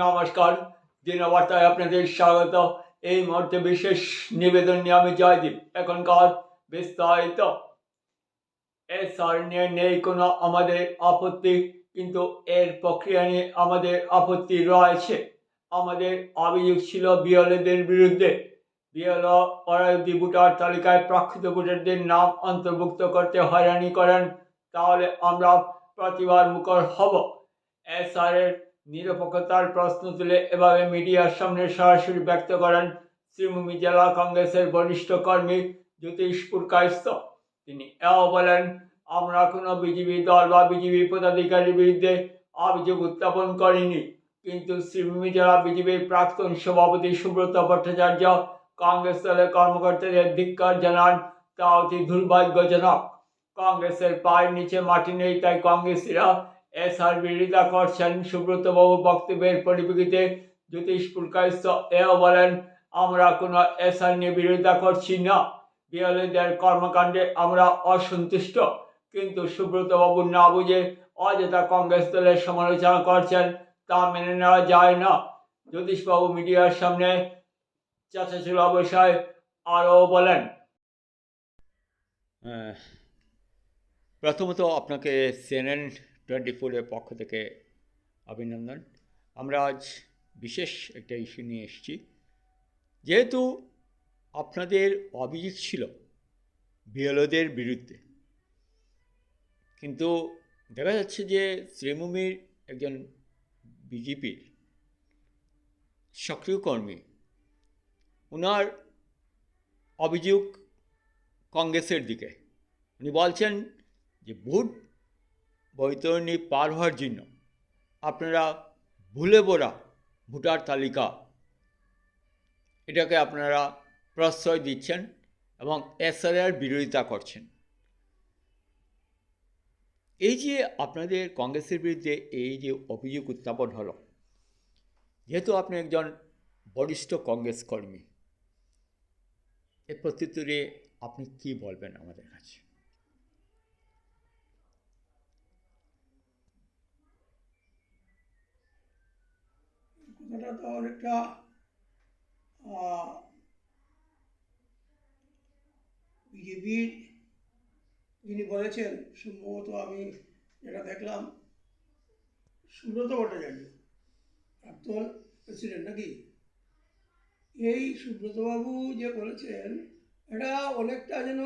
নমস্কার, দিনবার্তায় আপনাদের স্বাগত। এই মুহূর্তে বিশেষ নিবেদন নিয়ে আমি জয়দীপ। এখনকার বিস্তারিত এসআর নিয়ে নেই কোনো আমাদের আপত্তি, কিন্তু এর প্রক্রিয়া নিয়ে আমাদের আপত্তি রয়েছে। আমাদের অভিযোগ ছিল বিএলওদের বিরুদ্ধে। বিএলও ওরা যদি ভোটার তালিকায় প্রাক্ষিত ভোটারদের নাম অন্তর্ভুক্ত করতে হয়রানি করেন, তাহলে আমরা প্রতিবাদ মুখর হব। এসআর এর নিরপেক্ষতার প্রশ্ন তুলে এভাবে মিডিয়ার সামনে সরাসরি ব্যক্ত করেন শ্রীভূমি জেলা কংগ্রেসের বরিষ্ঠ কর্মী জ্যোতিষ পুরকায়স্থ। তিনি এও বলেন, আমরা কোনো বিজেপি দল বা বিজেপি পদাধিকারীর বিরুদ্ধে অভিযোগ উত্থাপন করিনি, কিন্তু শ্রীভূমি জেলা বিজেপির প্রাক্তন সভাপতি সুব্রত ভট্টাচার্য কংগ্রেস দলের কর্মকর্তাদের ধিক্কার জানান, তা অতি দুর্ভাগ্যজনক। কংগ্রেসের পায়ের নিচে মাটি নেই, তাই কংগ্রেসীরা এসআর বিরোধিতা করছেন। সুব্রত বাবু বক্তব্যের পরিপ্রেক্ষিতে জ্যোতিষ পুরকায়স্থ এও বলেন, আমরা কোনো এসআর নিয়ে বিরোধিতা করছি না, বিএলওদের কর্মকাণ্ডে আমরা অসন্তুষ্ট, কিন্তু সুব্রত বাবু না বুঝে অযথা কংগ্রেস দলের সমালোচনা করছেন, তা মেনে নেওয়া যায় না। জ্যোতিষবাবু মিডিয়ার সামনে চাচাচুলা বিষয় আরও বলেন, প্রথমত আপনাকে CNN 24-এর পক্ষ থেকে অভিনন্দন। আমরা আজ বিশেষ একটা ইস্যু নিয়ে এসেছি। যেহেতু আপনাদের অভিযোগ ছিল বিএলওদের বিরুদ্ধে, কিন্তু দেখা যাচ্ছে যে শ্রীভূমির একজন বিজেপির সক্রিয় কর্মী, ওনার অভিযোগ কংগ্রেসের দিকে। উনি বলছেন যে ভোট বৈতরণী পার হওয়ার জন্য আপনারা ভুলে বোরা ভোটার তালিকা, এটাকে আপনারা প্রশ্রয় দিচ্ছেন এবং এসআর বিরোধিতা করছেন। এই যে আপনাদের কংগ্রেসের বিরুদ্ধে এই যে অভিযোগ উত্থাপন হলো, যেহেতু আপনি একজন বরিষ্ঠ কংগ্রেস কর্মী, এর প্রত্যুত্তরে আপনি কি বলবেন আমাদের কাছে? কথাটা তো অনেকটা বিজেপির যিনি বলেছেন, সম্ভবত আমি যেটা দেখলাম, সুব্রত ভট্টাচার্য প্রাক্তন প্রেসিডেন্ট নাকি, এই সুব্রতবাবু যে বলেছেন, এটা অনেকটা যেন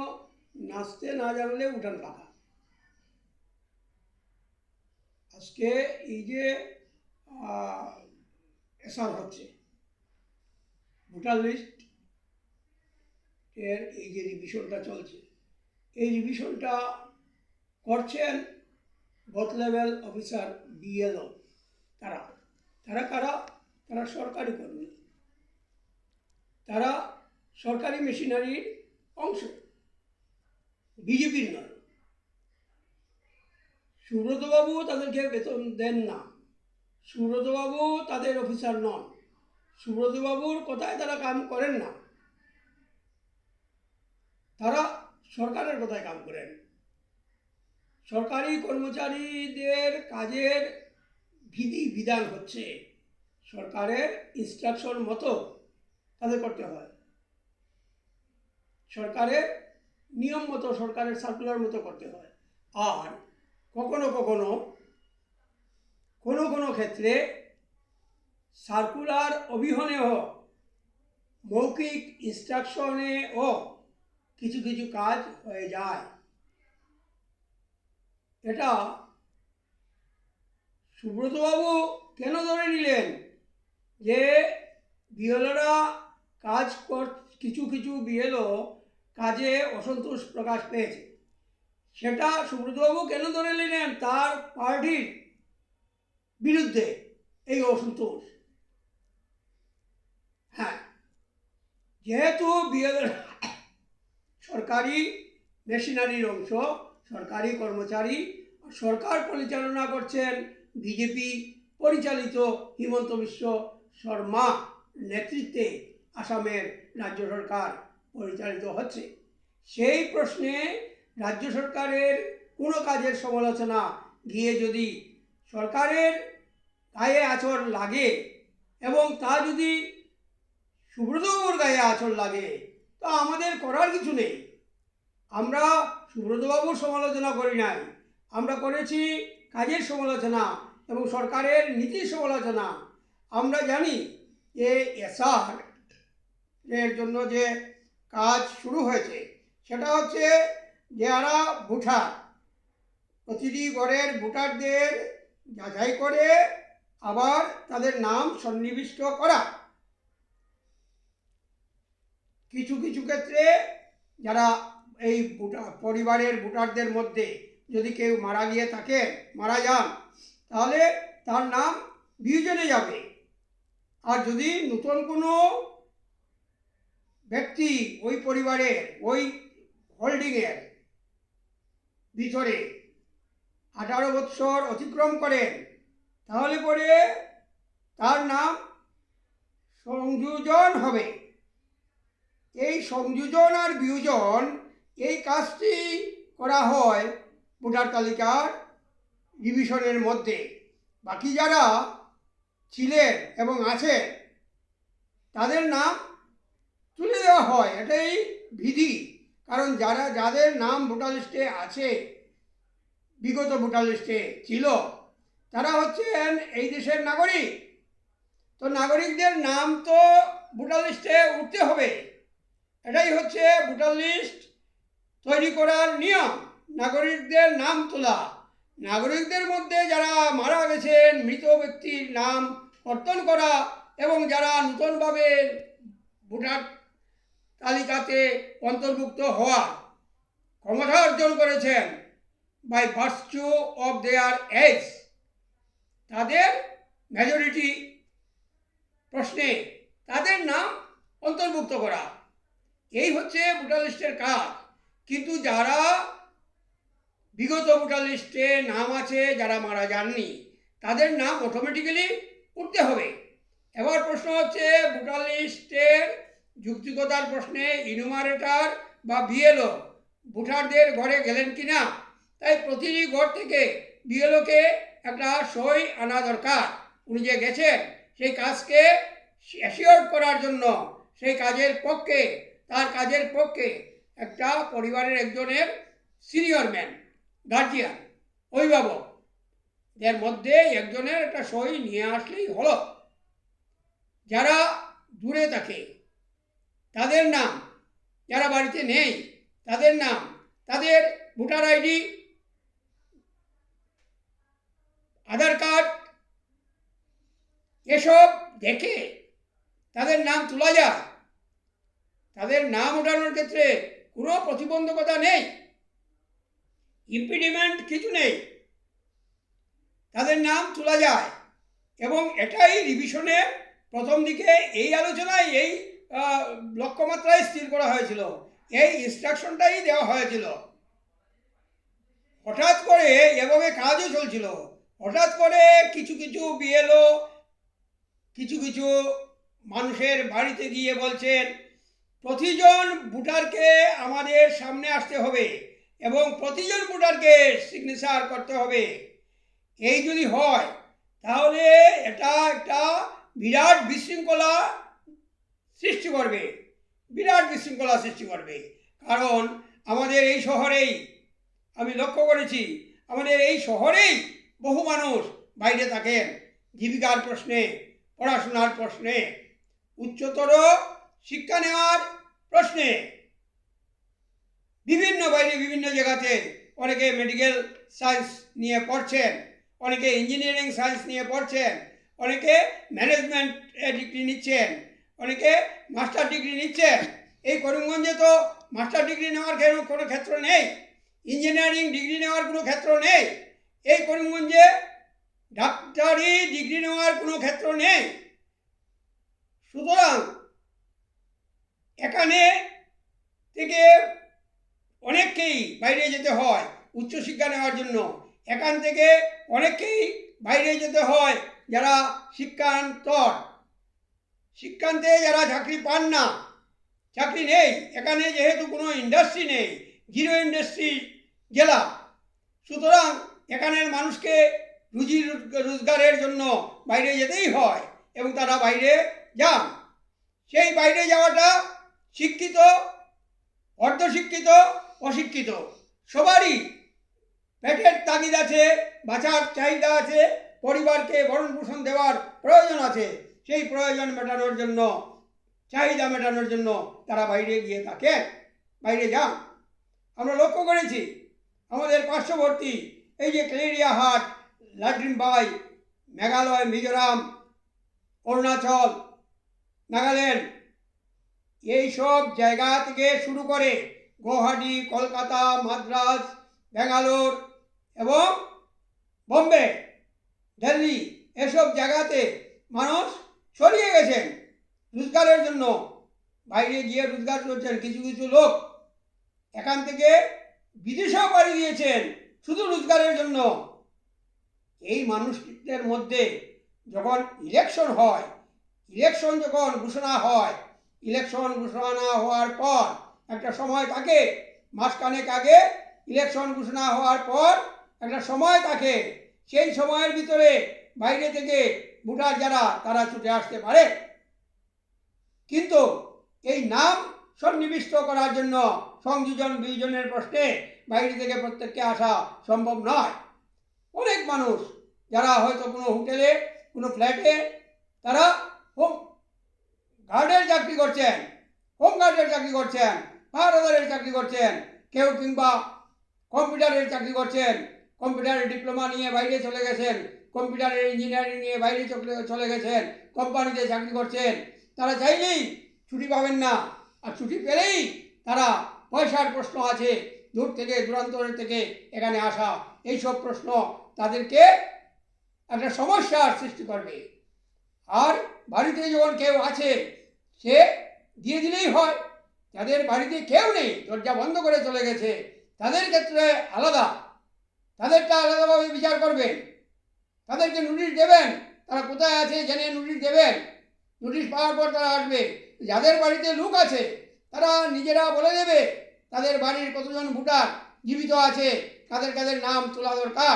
নাচতে না জানলে উঠান পাকা। আজকে এই যে এসআর হচ্ছে, ভোটার লিস্ট এর এই যে রিভিশনটা চলছে, এই রিভিশনটা করছেন বুথ লেভেল অফিসার বিএলও। তারা কারা? তারা সরকারি কর্মী, তারা সরকারি মেশিনারির অংশ, বিজেপির নয়। সুব্রতবাবু তাদেরকে বেতন দেন না, সুব্রতবাবু তাদের অফিসার নন, সুব্রতবাবুর কথায় তারা কাম করেন না, তারা সরকারের কথায় কাম করেন। সরকারি কর্মচারীদের কাজের বিধি বিধান হচ্ছে সরকারের ইনস্ট্রাকশন মতো তাদের করতে হয়, সরকারের নিয়ম মতো, সরকারের সার্কুলার মতো করতে হয়। আর কখনো কখনো কোনো ক্ষেত্রে সার্কুলার অবিহনেও মৌখিক ইনস্ট্রাকশনেও কিছু কিছু কাজ হয়ে যায়। এটা সুব্রতবাবু কেন ধরে নিলেন যে বিএলওরা কিছু বিএলও কাজে অসন্তোষ প্রকাশ পেয়েছে, সেটা সুব্রতবাবু কেন ধরে নিলেন? তার পার্টির বিরুদ্ধে এই অসন্তোষ। হ্যাঁ, যেহেতু বিএলও সরকারি মেশিনারির অংশ, সরকারি কর্মচারী, সরকার পরিচালনা করছেন বিজেপি পরিচালিত হিমন্ত বিশ্ব শর্মা নেতৃত্বে আসামের রাজ্য সরকার পরিচালিত হচ্ছে। সেই প্রশ্নে রাজ্য সরকারের কোনো কাজের সমালোচনা গিয়ে যদি সরকারের গায়ে আঁচড় লাগে, এবং তা যদি সুব্রতবাবুর গায়ে আঁচড় লাগে তা আমাদের করার কিছু নেই। আমরা সুব্রতবাবুর সমালোচনা করি নাই, আমরা করেছি কাজের সমালোচনা এবং সরকারের নীতির সমালোচনা। আমরা জানি যে এসআর এর জন্য যে কাজ শুরু হয়েছে সেটা হচ্ছে যারা ভোটার, প্রতিটি ঘরের ভোটারদের যাচাই করে আবার তাদের নাম সন্নিবিষ্ট করা। কিছু কিছু ক্ষেত্রে যারা এই পরিবারের ভোটারদের মধ্যে যদি কেউ মারা যান তাহলে তার নাম বিয়োজনে যাবে। আর যদি নতুন কোনো ব্যক্তি ওই পরিবারের ওই হোল্ডিংয়ের ভিতরে 18 বৎসর অতিক্রম করেন তাহলে পরে তার নাম সংযোজন হবে। এই সংযোজন আর বিয়োজন এই কাজটি করা হয় ভোটার তালিকার ডিভিশনের মধ্যে। বাকি যারা ছিলেন এবং আছেন তাদের নাম তুলে দেওয়া হয়, এটাই বিধি। কারণ যাদের নাম ভোটার লিস্টে আছে, বিগত ভোটার লিস্টে ছিল, তারা হচ্ছেন এই দেশের নাগরিক। তো নাগরিকদের নাম তো ভোটার লিস্টে উঠতে হবে, এটাই হচ্ছে ভোটার লিস্ট তৈরি করার নিয়ম, নাগরিকদের নাম তোলা। নাগরিকদের মধ্যে যারা মারা গেছেন মৃত ব্যক্তির নাম কর্তন করা এবং যারা নূতনভাবে ভোটার তালিকাতে অন্তর্ভুক্ত হওয়া ক্ষমতা অর্জন করেছেন by virtue of their age, তাদের মেজরিটি প্রশ্নে তাদের নাম অন্তর্ভুক্ত করা, এই হচ্ছে ভোটার লিস্টের কাজ। কিন্তু যারা বিগত ভোটার লিস্টে নাম আছে, যারা মারা যাননি, তাদের নাম অটোমেটিক্যালি উঠতে হবে। এবার প্রশ্ন হচ্ছে ভোটার লিস্টের যুক্তিকতার প্রশ্নে ইনুমারেটর বা বিএলও ভোটারদের ঘরে গেলেন কিনা, তাই প্রতিটি ঘর থেকে বিএলওকে একটা সই আনা দরকার। উনি যে গেছেন সেই কাজকে অ্যাসিওর করার জন্য সেই তার কাজের পক্ষে একটা পরিবারের একজনের সিনিয়র ম্যান, গার্জিয়ান, অভিভাবক এর মধ্যে একজনের একটা সই নিয়ে আসলেই হলো। যারা দূরে থাকে তাদের নাম, যারা বাড়িতে নেই তাদের নাম, তাদের ভোটার আইডি, আধার কার্ড এসব দেখে তাদের নাম তোলা যায়। তাদের নাম ওঠানোর ক্ষেত্রে কোনো প্রতিবন্ধকতা নেই, ইম্পিডিমেন্ট কিছু নেই, তাদের নাম তোলা যায়। এবং এটাই রিভিশনের প্রথম দিকে এই আলোচনায় এই লক্ষ্যমাত্রায় স্থির করা হয়েছিল, এই ইনস্ট্রাকশনটাই দেওয়া হয়েছিল। হঠাৎ করে এভাবে কাজও চলছিল। হঠাৎ করে কিছু কিছু বিএলও কিছু কিছু মানুষের বাড়িতে গিয়ে বলছেন প্রতিজন ভোটারকে আমাদের সামনে আসতে হবে এবং প্রতিজন ভোটারকে সিগনেচার করতে হবে। এই যদি হয় তাহলে এটা একটা বিরাট বিশৃঙ্খলা সৃষ্টি করবে। কারণ আমাদের এই শহরেই আমি লক্ষ্য করেছি, আমাদের এই শহরেই বহু মানুষ বাইরে থাকেন জীবিকার প্রশ্নে, পড়াশোনার প্রশ্নে, উচ্চতর শিক্ষা নেওয়ার প্রশ্নে, বিভিন্ন জায়গাতে অনেকে মেডিকেল সায়েন্স নিয়ে পড়ছেন, অনেকে ইঞ্জিনিয়ারিং সায়েন্স নিয়ে পড়ছেন, অনেকে ম্যানেজমেন্ট ডিগ্রি নিচ্ছেন, অনেকে মাস্টার ডিগ্রি নিচ্ছেন। এই করিমগঞ্জে তো মাস্টার ডিগ্রি নেওয়ার কোনো ক্ষেত্র নেই, ইঞ্জিনিয়ারিং ডিগ্রি নেওয়ার কোনো ক্ষেত্র নেই। এই করিমগঞ্জে ডাক্তারি ডিগ্রি নেওয়ার কোনো ক্ষেত্র নেই। সুতরাং এখানে থেকে অনেককেই বাইরে যেতে হয় উচ্চশিক্ষা নেওয়ার জন্য, এখান থেকে অনেককেই বাইরে যেতে হয় যারা শিক্ষান্তে যারা চাকরি পান না, চাকরি নেই এখানে, যেহেতু কোনো ইন্ডাস্ট্রি নেই, জিরো ইন্ডাস্ট্রি জেলা, সুতরাং এখানের মানুষকে রুজি রোজগারের জন্য বাইরে যেতেই হয় এবং তারা বাইরে যান। সেই বাইরে যাওয়াটা শিক্ষিত, অর্ধশিক্ষিত, অশিক্ষিত সবারই পেটের তাগিদ আছে, বাঁচার চাহিদা আছে, পরিবারকে ভরণ পোষণ দেওয়ার প্রয়োজন আছে। সেই প্রয়োজন মেটানোর জন্য, চাহিদা মেটানোর জন্য তারা বাইরে গিয়ে থাকেন, বাইরে যান। আমরা লক্ষ্য করেছি আমাদের পার্শ্ববর্তী এই যে কেলেরিয়াহাট, লাড্রিমবাই, মেঘালয়, মিজোরাম, অরুণাচল, নাগাল্যান্ড, এই সব জায়গা থেকে শুরু করে গুয়াহাটি, কলকাতা, মাদ্রাজ, ব্যাঙ্গালোর এবং বোম্বে, দিল্লি, এসব জায়গাতে মানুষ ছড়িয়ে গেছেন রোজগারের জন্য, বাইরে গিয়ে রোজগার করছেন। কিছু কিছু লোক এখান থেকে বিদেশেও পাড়ি দিয়েছেন শুধু রোজগারের জন্য। এই মানুষদের মধ্যে যখন ইলেকশন হয়, ইলেকশন যখন ঘোষণা হয়, ইলেকশন ঘোষণা হওয়ার পর একটা সময় থাকে, মাসখানেক আগে ইলেকশন ঘোষণা হওয়ার পর একটা সময় থাকে, সেই সময়ের ভিতরে বাইরে থেকে ভোটার যারা তারা ছুটে আসতে পারে। কিন্তু এই নাম সন্নিবিষ্ট করার জন্য সংযোজন বিয়োজনের প্রশ্নে বাইরে থেকে প্রত্যেককে আসা সম্ভব নয়। অনেক মানুষ যারা হয়তো কোনো হোটেলে, কোনো ফ্ল্যাটে তারা হোম গার্ডের চাকরি করছেন, হোম গার্ডের চাকরি করছেন, পাহারাদারের চাকরি করছেন, কেউ কিংবা কম্পিউটারের চাকরি করছেন, কম্পিউটারের ডিপ্লোমা নিয়ে বাইরে চলে গেছেন, কম্পিউটারের ইঞ্জিনিয়ারিং নিয়ে বাইরে চলে গেছেন, কোম্পানিতে চাকরি করছেন। তারা চাইলেই ছুটি পাবেন না, আর ছুটি পেলেই তারা পয়সার প্রশ্ন আছে, দূর থেকে দূরান্তরের থেকে এখানে আসা, এইসব প্রশ্ন তাদেরকে একটা সমস্যার সৃষ্টি করবে। আর বাড়িতে যখন কেউ আছে সে দিয়ে দিলেই হয়। যাদের বাড়িতে কেউ নেই, দরজা বন্ধ করে চলে গেছে, তাদের ক্ষেত্রে আলাদা, তাদেরটা আলাদাভাবে বিচার করবেন, তাদেরকে নোটিশ দেবেন, তারা কোথায় আছে জেনে নোটিশ দেবেন। নোটিশ পাওয়ার পর তারা আসবে। যাদের বাড়িতে লোক আছে তারা নিজেরা বলে দেবে তাদের বাড়ির কতজন ভোটার জীবিত আছে, কাদের কাদের নাম তোলা দরকার,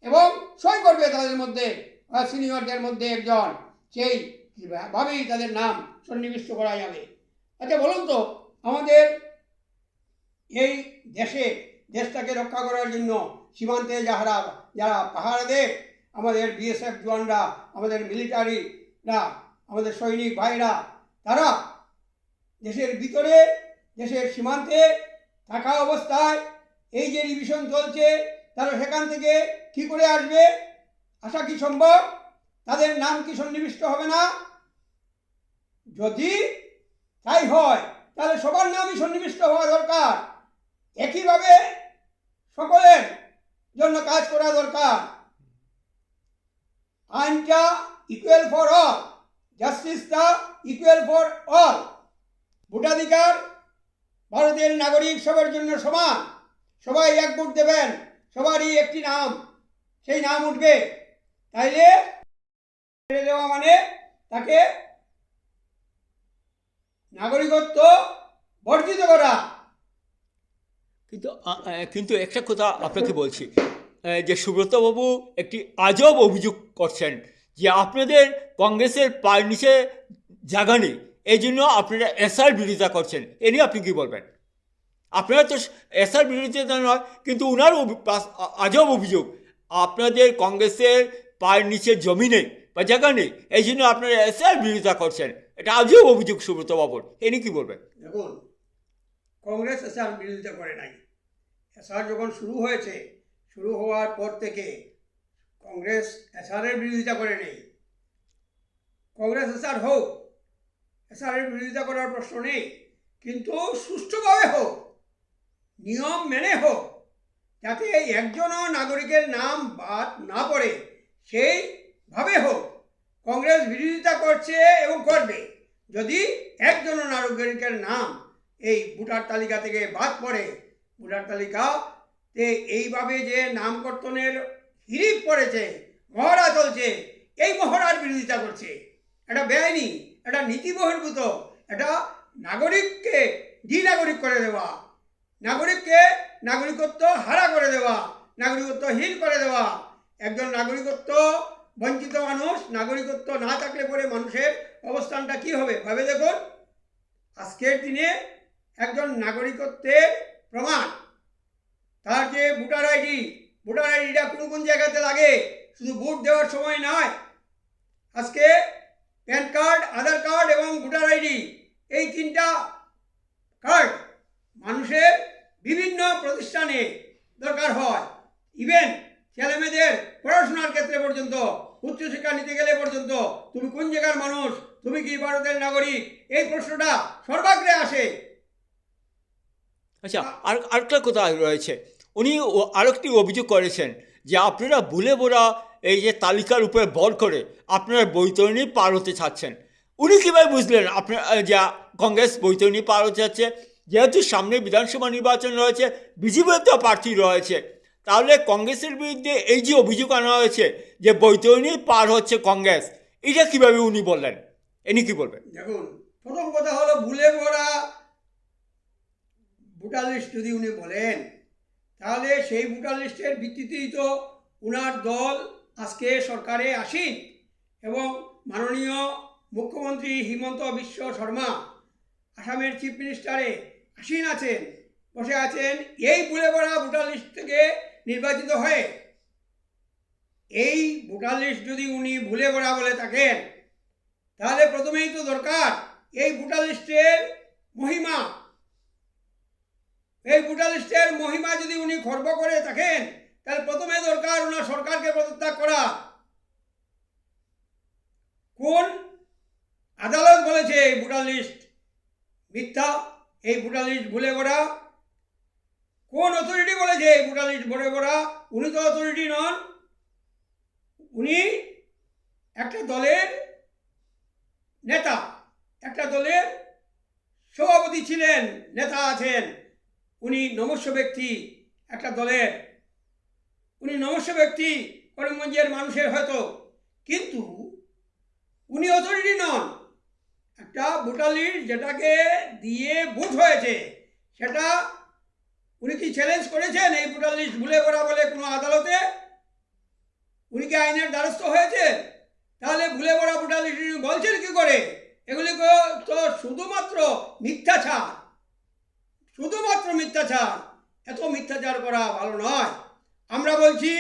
এবং সই করবে তাদের মধ্যে সিনিয়রদের মধ্যে একজন, সেই ভাবেই তাদের নাম সন্নিবিষ্ট করা যাবে। আচ্ছা বলুন তো, আমাদের এই দেশটাকে রক্ষা করার জন্য সীমান্তে যারা পাহারা দেয়, আমাদের বিএসএফ জওয়ানরা, আমাদের মিলিটারিরা, আমাদের সৈনিক ভাইরা, তারা দেশের ভিতরে, দেশের সীমান্তে থাকা অবস্থায় এই যে রিভিশন চলছে, তারা সেখান থেকে কি করে আসবে? আসা কি সম্ভব? তাদের নাম কি সন্নিবিষ্ট হবে না? যদি তাই হয় তাহলে সবার নামই সন্নিবিষ্ট হওয়া দরকার। একইভাবে সকলের জন্য কাজ করা দরকার। আইনটা ইকুয়াল ফর অল, জাস্টিসটা ইকুয়াল ফর অল। ভোটাধিকার ভারতের নাগরিক সবার জন্য সমান, সবাই এক ভোট দেবেন, সবারই একটি নাম, সেই নাম উঠবে। তাইলে ছেড়ে দেওয়া মানে তাকে নাগরিকত্ব বর্জিত করা। কিন্তু একটা কথা আপনাকে বলছি, যে সুব্রতবাবু একটি আজব অভিযোগ করছেন যে আপনাদের কংগ্রেসের পায়ের নিচে জায়গা নেই, এই জন্য আপনারা এসআর বিরোধিতা করছেন। এ নিয়ে আপনি কী বলবেন? আপনারা তো এসআর বিরোধিতা নয়, কিন্তু ওনার আজব অভিযোগ আপনাদের কংগ্রেসের পায়ের নিচে জমি নেই বা জায়গা নেই, এই জন্য আপনারা এসআর বিরোধিতা করছেন। এটা আজব অভিযোগ সুব্রতবাবুর, এ নিয়ে কী বলবেন? দেখুন, কংগ্রেস এসআর বিরোধিতা করে নাই। এসআর যখন শুরু হয়েছে, শুরু হওয়ার পর থেকে কংগ্রেস এসআরের বিরোধিতা করে নেই। কংগ্রেস এসআর হোক, এসআরের বিরোধিতা করার প্রশ্ন নেই, কিন্তু সুষ্ঠুভাবে হোক, নিয়ম মেনে হোক, যাতে একজনও নাগরিকের নাম বাদ না পড়ে সেইভাবে হোক। কংগ্রেস বিরোধিতা করছে এবং করবে যদি একজনও নাগরিকের নাম এই ভোটার তালিকা থেকে বাদ পড়ে। ভোটার তালিকাতে এইভাবে যে নাম কর্তনের হিড়িক পড়েছে, মহড়া চলছে, এই মহড়ার বিরোধিতা করছে। এটা বেআইনি, এটা নীতি বহির্ভূত, এটা নাগরিককে দ্বিনাগরিক করে দেওয়া, নাগরিককে নাগরিকত্ব হারা করে দেওয়া, নাগরিকত্বহীন করে দেওয়া। একজন নাগরিকত্ব বঞ্চিত মানুষ, নাগরিকত্ব না থাকলে পরে মানুষের অবস্থানটা কি হবে ভাবে দেখুন। আজকের দিনে একজন নাগরিকত্বের প্রমাণ, তার যে ভোটার আইডিটা কোন কোন জায়গাতে লাগে, শুধু ভোট দেওয়ার সময় নয়, আজকে প্যান কার্ড, আধার কার্ড এবং ভোটার আইডি, এই তিনটা কার্ড মানুষের বিভিন্ন প্রতিষ্ঠানে দরকার হয়। ইভেন ছেলেমেয়েদের পড়াশোনার ক্ষেত্রে পর্যন্ত, উচ্চশিক্ষা নিতে গেলে পর্যন্ত তুমি কোন জায়গার মানুষ, তুমি কি ভারতের নাগরিক, এই প্রশ্নটা সর্বাগ্রে আসে। আচ্ছা, আরেকটা কথা রয়েছে, উনি আরেকটি অভিযোগ করেছেন যে আপনারা ভুলে বোরা এই যে তালিকার উপরে ভর করে আপনারা বৈতরণী পার হতে চাচ্ছেন। উনি কীভাবে বুঝলেন আপনার যে কংগ্রেস বৈতরণী পার হতে যাচ্ছে? যেহেতু সামনে বিধানসভা নির্বাচন রয়েছে, বিজেপির তো প্রার্থী রয়েছে, তাহলে কংগ্রেসের বিরুদ্ধে এই যে অভিযোগ আনা হয়েছে যে বৈতরণী পার হচ্ছে কংগ্রেস, এটা কীভাবে উনি বললেন? ইনি কী বলবেন? দেখুন, প্রথম কথা হলো ভুলে ভরা ভোটার লিস্ট যদি উনি বলেন, তাহলে সেই ভোটার লিস্টের ভিত্তিতেই তো উনার দল আজকে সরকারে আসীন, এবং মাননীয় মুখ্যমন্ত্রী হিমন্ত বিশ্ব শর্মা আসামের চিফ মিনিস্টারে আসীন আছেন, বসে আছেন এই ভুলে ভরা ভোটার লিস্ট থেকে নির্বাচিত হয়ে। এই ভোটার লিস্ট যদি উনি ভুলে ভরা বলে থাকেন, তাহলে প্রথমেই তো দরকার এই ভোটার লিস্টের মহিমা, এই ভোটার লিস্টের মহিমা যদি উনি খর্ব করে থাকেন, তাহলে প্রথমে দরকার ওনার সরকারকে পদত্যাগ করা। কোন আদালত বলেছে এই ভোটার লিস্ট মিথ্যা, এই ভোটার লিস্ট ভুলে ভরা? কোন অথরিটি বলেছে এই ভোটার লিস্ট ভরে ভরা? উনি তো অথরিটি নন, উনি একটা দলের নেতা, একটা দলের সভাপতি ছিলেন, নেতা আছেন, উনি নমস্য ব্যক্তি একটা দলের, উনি নমস্য ব্যক্তি করিমগঞ্জের মানুষের হয়তো, কিন্তু উনি অথরিটি নন। একটা ভোটার লিস্ট যেটাকে দিয়ে ভোট হয়েছে, সেটা উনি কি চ্যালেঞ্জ করেছেন এই ভোটার লিস্ট ভুলে ভরা বলে কোনো আদালতে? উনি কি আইনের দ্বারস্থ হয়েছেন? তাহলে ভুলে ভরা ভোটার লিস্ট বলছেন কি করে? এগুলি তো শুধুমাত্র মিথ্যাচার, শুধুমাত্র মিথ্যাচার। এত মিথ্যাচার করা ভালো নয়। আমরা বলছি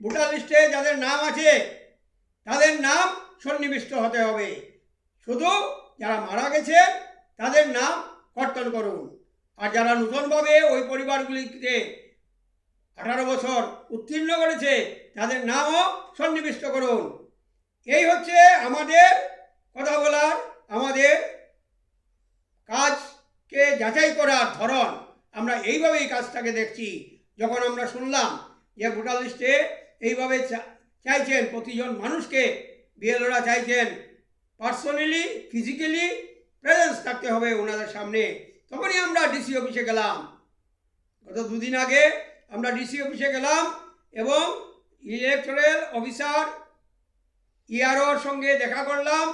ভোটার লিস্টে যাদের নাম আছে তাদের নাম সন্নিবিষ্ট হতে হবে, শুধু যারা মারা গেছে তাদের নাম কর্তন করুন, আর যারা নতুনভাবে ওই পরিবারগুলিতে 18 বছর উত্তীর্ণ করেছে তাদের নামও সন্নিবিষ্ট করুন। এই হচ্ছে আমাদের কথা বলার, আমাদের কাজকে যাচাই করার ধরন। আমরা এইভাবেই কাজটাকে দেখছি। যখন আমরা শুনলাম যে ভোটার লিস্টে এইভাবে চাইছেন প্রতিজন মানুষকে, বিএলওরা চাইছেন পার্সোনালি ফিজিক্যালি প্রেজেন্স থাকতে হবে ওনাদের সামনে, তখনই আমরা ডিসি অফিসে গেলাম। গত 2 দিন আগে আমরা ডিসি অফিসে গেলাম এবং ইলেকটোরাল অফিসার ইআরওর সঙ্গে দেখা করলাম,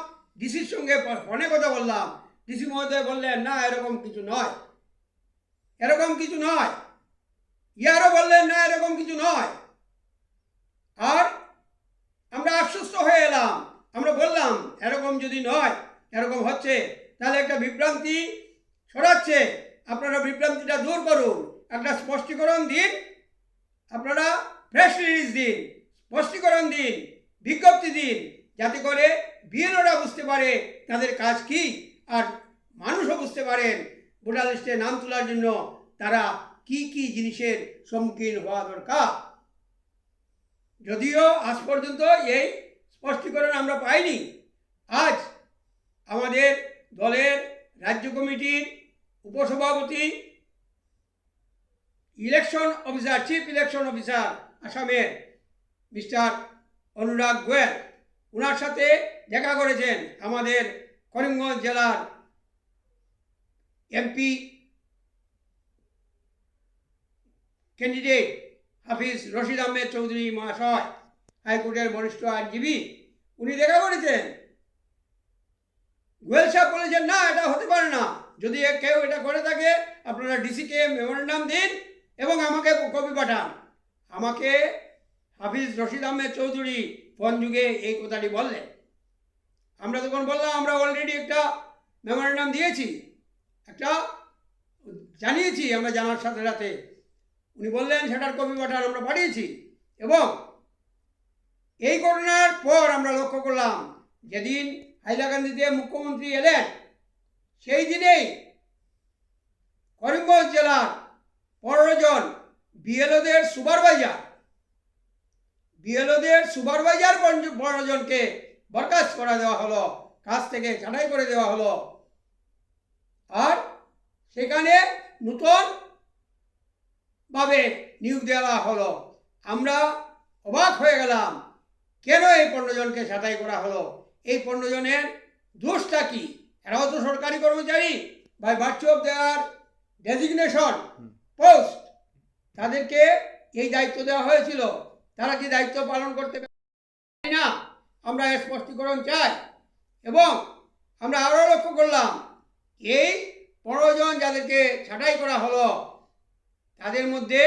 ডিসির সঙ্গে ফোনে কথা বললাম। ডিসি মহোদয় বললেন না এরকম কিছু নয়, এরকম কিছু নয়। ইআরও বললেন না এরকম কিছু নয়। আর আমরা আশ্বস্ত হয়ে এলাম। আমরা বললাম এরকম যদি নয়, এরকম হচ্ছে, তাহলে একটা বিভ্রান্তি ছড়াচ্ছে, আপনারা বিভ্রান্তিটা দূর করুন, একটা স্পষ্টীকরণ দিন, আপনারা প্রেস রিলিজ দিন, স্পষ্টীকরণ দিন, বিজ্ঞপ্তি দিন, যাতে করে বিএলওরা বুঝতে পারে তাদের কাজ কি, আর মানুষও বুঝতে পারেন ভোটার লিস্টে নাম তোলার জন্য তারা কি কি জিনিসের সম্মুখীন হওয়া দরকার। যদিও আজ পর্যন্ত এই স্পষ্টীকরণ আমরা পাইনি। আজ আমাদের দলের রাজ্য কমিটির উপসভাপতি, election officer, chief election officer আসামের মিস্টার অনুরাগ গোয়েল, ওনার সাথে দেখা করেছেন আমাদের করিমগঞ্জ জেলার এমপি ক্যান্ডিডেট হাফিজ রশিদ আহমেদ চৌধুরী মহাশয়, হাইকোর্টের বরিষ্ঠ আইনজীবী, উনি দেখা করেছেন। গোয়েল সাহেব বলেছেন না এটা হতে পারে না, যদি কেউ এটা করে থাকে আপনারা ডিসিকে মেমোরেন্ডাম দিন এবং আমাকে কপি পাঠান। আমাকে হাফিজ রশিদ আহমেদ চৌধুরী ফোন যুগে এই কথাটি বললেন। আমরা তখন বললাম আমরা অলরেডি একটা মেমোরেন্ডাম দিয়েছি, একটা জানিয়েছি, আমরা জানার সাথে সাথে উনি বললেন সেটার কপি পাঠান, আমরা পাঠিয়েছি। এবং এই ঘটনার পর আমরা লক্ষ্য করলাম যেদিন হাইলাকান্দিতে মুখ্যমন্ত্রী এলেন সেই দিনেই করিমগঞ্জ জেলার 15 জন বিএলওদের সুপারভাইজার 15 জনকে বরখাস্ত করে দেওয়া হলো, কাজ থেকে ছাঁটাই করে দেওয়া হলো। আর সেখানে নতুন ভাবে নিয়োগ দেওয়া হলো। আমরা অবাক হয়ে গেলাম, কেন এই 15 জনকে ছাঁটাই করা হলো? এই 15 জনের দোষটা কি? এরাও তো সরকারি কর্মচারী, by virtue of their designation post তাদেরকে এই দায়িত্ব দেওয়া হয়েছিল। তারা কি দায়িত্ব পালন করতে পারে না? আমরা এর স্পষ্টীকরণ চাই। এবং আমরা আরও লক্ষ্য করলাম এই 15 জন যাদেরকে ছাঁটাই করা হলো তাদের মধ্যে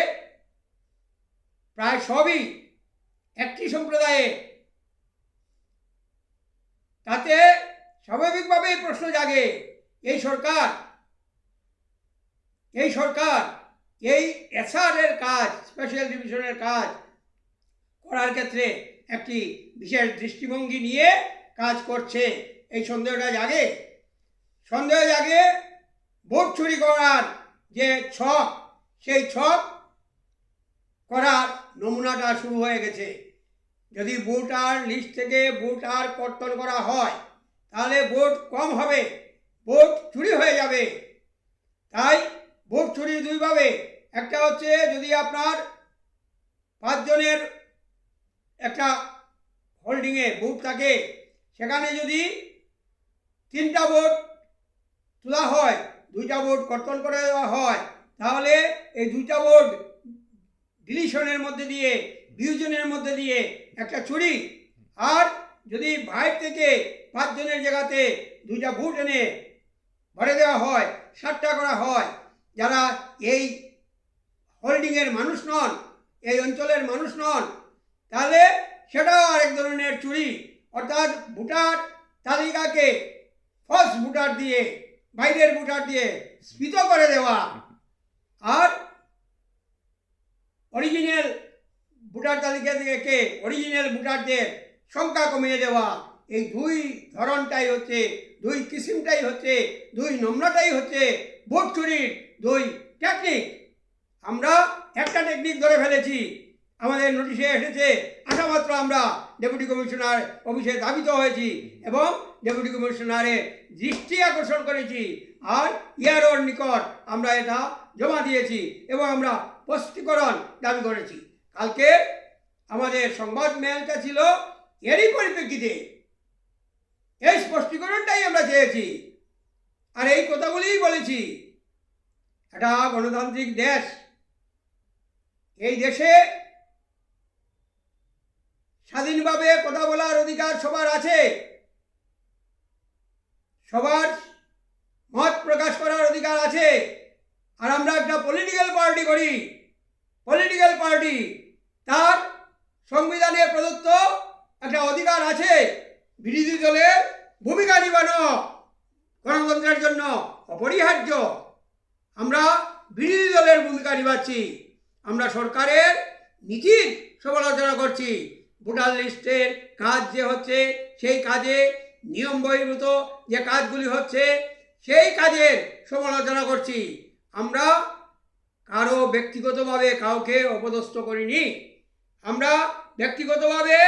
প্রায় সবই একটি সম্প্রদায়ে। তাতে স্বাভাবিকভাবেই প্রশ্ন জাগে, এই সরকার এই এসআরের কাজ, স্পেশাল ডিভিশনের কাজ করার ক্ষেত্রে একটি বিশেষ দৃষ্টিভঙ্গি নিয়ে কাজ করছে, এই সন্দেহটা জাগে। ভোট চুরি করার যে ছক, সেই ছক করার নমুনাটা শুরু হয়ে গেছে। যদি ভোটার লিস্ট থেকে ভোটার কর্তন করা হয় তাহলে ভোট কম হবে, ভোট চুরি হয়ে যাবে। তাই ভোট চুরি দুইভাবে, একটা হচ্ছে যদি আপনার 5 জনের একটা হোল্ডিংয়ে ভোট থাকে, সেখানে যদি 3টা ভোট তোলা হয়, 2টা ভোট কর্তন করে দেওয়া হয়, তাহলে এই 2টা ভোট ডিলিশনের মধ্যে দিয়ে, বিয়োজনের মধ্যে দিয়ে একটা চুরি। আর যদি 5 থেকে 5 জনের জায়গাতে 2টা ভোট এনে ভরে দেওয়া হয়, 7টা করা হয়, যারা এই হোল্ডিংয়ের মানুষ নন, এই অঞ্চলের মানুষ নন, তাহলে সেটাও আরেক ধরনের চুরি। অর্থাৎ ভোটার তালিকাকে ফলস ভোটার দিয়ে, বাইরের ভোটার দিয়ে স্ফীত করে দেওয়া, আর অরিজিনাল ভোটার তালিকা থেকে অরিজিনাল ভোটারদের সংখ্যা কমিয়ে দেওয়া। এই দুই ধরনটাই হচ্ছে, দুই কিসিমটাই হচ্ছে, দুই নম্বরটাই হচ্ছে ভোট চুরির দুই টেকনিক। আমরা একটা টেকনিক ধরে ফেলেছি, আমাদের নোটিশে এসেছে, আসা মাত্র আমরা ডেপুটি কমিশনার অফিসে ধাবিত হয়েছি এবং ডেপুটি কমিশনারের দৃষ্টি আকর্ষণ করেছি, আর ইয়ারোর নিকট আমরা এটা জমা দিয়েছি এবং আমরা স্পষ্টীকরণ দাবি করেছি। কালকে আমাদের সংবাদ মেলটা ছিল এরই পরিপ্রেক্ষিতে, এই স্পষ্টীকরণটাই আমরা চেয়েছি আর এই কথাগুলিই বলেছি। এটা গণতান্ত্রিক দেশ, এই দেশে স্বাধীনভাবে কথা বলার অধিকার সবার আছে, সবার মত প্রকাশ করার অধিকার আছে। আর আমরা একটা পলিটিক্যাল পার্টি করি, পলিটিক্যাল পার্টি, তার সংবিধানে প্রদত্ত একটা অধিকার আছে বিরোধী দলের ভূমিকা নিবানো গণতন্ত্রের জন্য অপরিহার্য। আমরা বিরোধী দলের ভূমিকা নিবাচ্ছি, আমরা সরকারের নীতির সমালোচনা করছি, ভোটার লিস্টের কাজ যে হচ্ছে সেই কাজে নিয়ম বহির্ভূত যে কাজগুলি হচ্ছে সেই কাজের সমালোচনা করছি। আমরা কারো ব্যক্তিগতভাবে কাউকে অপদস্থ করিনি, আমরা ব্যক্তিগতভাবে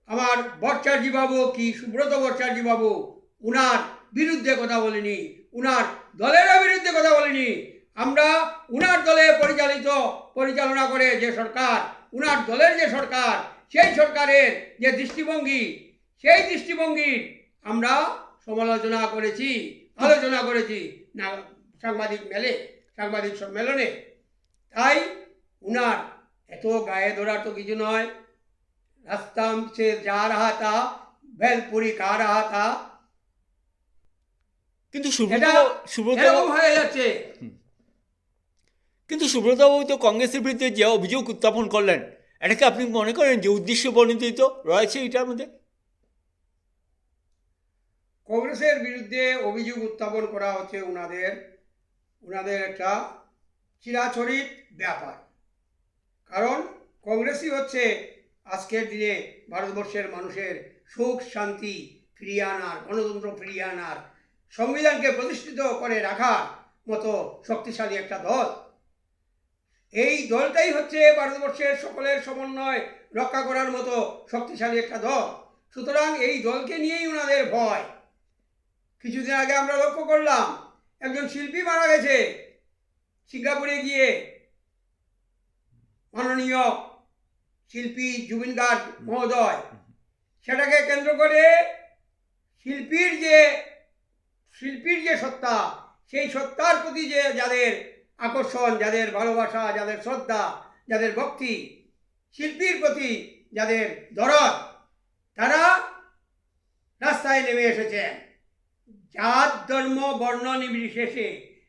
আমার ভট্টাচার্য বাবু কি সুব্রত ভট্টাচার্য বাবু উনার বিরুদ্ধে কথা বলিনি, উনার দলেরও বিরুদ্ধে কথা বলিনি। আমরা উনার দলে পরিচালনা করে যে সরকার, উনার দলের যে সরকার, সেই সরকারের যে দৃষ্টিভঙ্গি, সেই দৃষ্টিভঙ্গির আমরা সমালোচনা করেছি, আলোচনা করেছি না সাংবাদিক সম্মেলনে। তাই উনার এত গায়ে ধরার তো কিছু নয়। रास्ता से जा रहा था, भेलपुरी खा रहा था, কিন্তু এরকম হয়ে যাচ্ছে। সুব্রতবাবু তো কংগ্রেসের বিরুদ্ধে যে অভিযোগ উত্থাপন করলেন, এটাকে আপনি মনে করেন যে উদ্দেশ্য বর্ণিত রয়েছে এটার মধ্যে? কংগ্রেসের বিরুদ্ধে অভিযোগ উত্থাপন করা হচ্ছে ওনাদের একটা চিরাচরিত ব্যাপার। কারণ কংগ্রেসই হচ্ছে আজকের দিনে ভারতবর্ষের মানুষের সুখ শান্তি ফিরিয়ে আনার, গণতন্ত্র ফিরিয়ে আনার, সংবিধানকে প্রতিষ্ঠিত করে রাখার মতো শক্তিশালী একটা দল। এই দলটাই হচ্ছে ভারতবর্ষের সকলের সমন্বয় রক্ষা করার মতো শক্তিশালী একটা দল। সুতরাং এই দলকে নিয়েই ওনাদের ভয়। কিছুদিন আগে আমরা লক্ষ্য করলাম একজন শিল্পী মারা গেছে সিঙ্গাপুরে গিয়ে, মাননীয় শিল্পী জুবিন গার্গ মহোদয়। সেটাকে কেন্দ্র করে শিল্পীর যে সত্তা, সেই সত্তার প্রতি যে যাদের আকর্ষণ, যাদের ভালোবাসা, যাদের শ্রদ্ধা, যাদের ভক্তি, শিল্পীর প্রতি যাদের দরদ, তারা রাস্তায় নেমে এসেছেন জাত ধর্ম বর্ণ নির্বিশেষে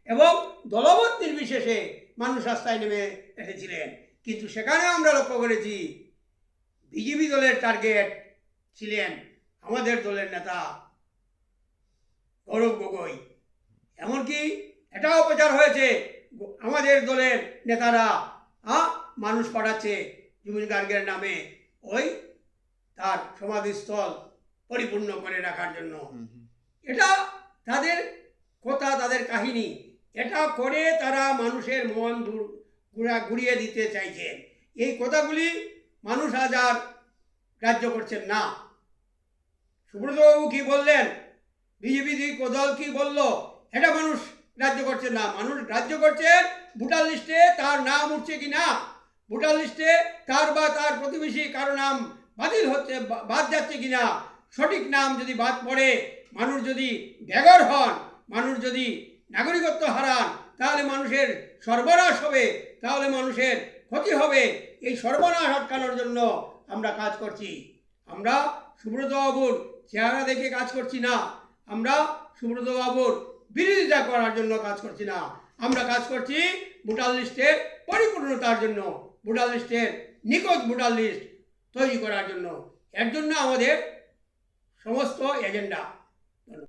এবং দলমত নির্বিশেষে মানুষ রাস্তায় নেমে এসেছিলেন। কিন্তু সেখানে আমরা লক্ষ্য করেছি বিজেপি দলের টার্গেট ছিলেন আমাদের দলের নেতা গৌরব গগৈ। এমনকি এটাও প্রচার হয়েছে আমাদের দলের নেতারা মানুষ পাঠাচ্ছে জুবিন গার্গের নামে ওই তার সমাধিস্থল পরিপূর্ণ করে রাখার জন্য। এটা তাদের কথা, তাদের কাহিনী। এটা করে তারা মানুষের মন ঘুরিয়ে দিতে চাইছেন। এই কথাগুলি মানুষ আজ আর গ্রাহ্য করছেন না। সুব্রতবাবু কি বললেন, বিজেপি দল কি বলল, এটা মানুষ গ্রাহ্য করছেন না। মানুষ গ্রাহ্য করছেন ভোটার লিস্টে তার নাম উঠছে কি না, ভোটার লিস্টে তার বা তার প্রতিবেশী কারো নাম বাদ যাচ্ছে কিনা। সঠিক নাম যদি বাদ পড়ে, মানুষ যদি বেঘর হন, মানুষ যদি নাগরিকত্ব হারান, তাহলে মানুষের সর্বনাশ হবে, তাহলে মানুষের ক্ষতি হবে। এই সর্বনাশ আটকানোর জন্য আমরা কাজ করছি। আমরা সুব্রতবাবুর চেহারা দেখে কাজ করছি না, আমরা সুব্রতবাবুর বিরোধিতা করার জন্য কাজ করছি না। আমরা কাজ করছি ভোটার লিস্টের পরিপূর্ণতার জন্য, ভোটার লিস্টের নিখোঁজ ভোটার লিস্ট তৈরি করার জন্য। এর জন্য আমাদের সমস্ত এজেন্ডা।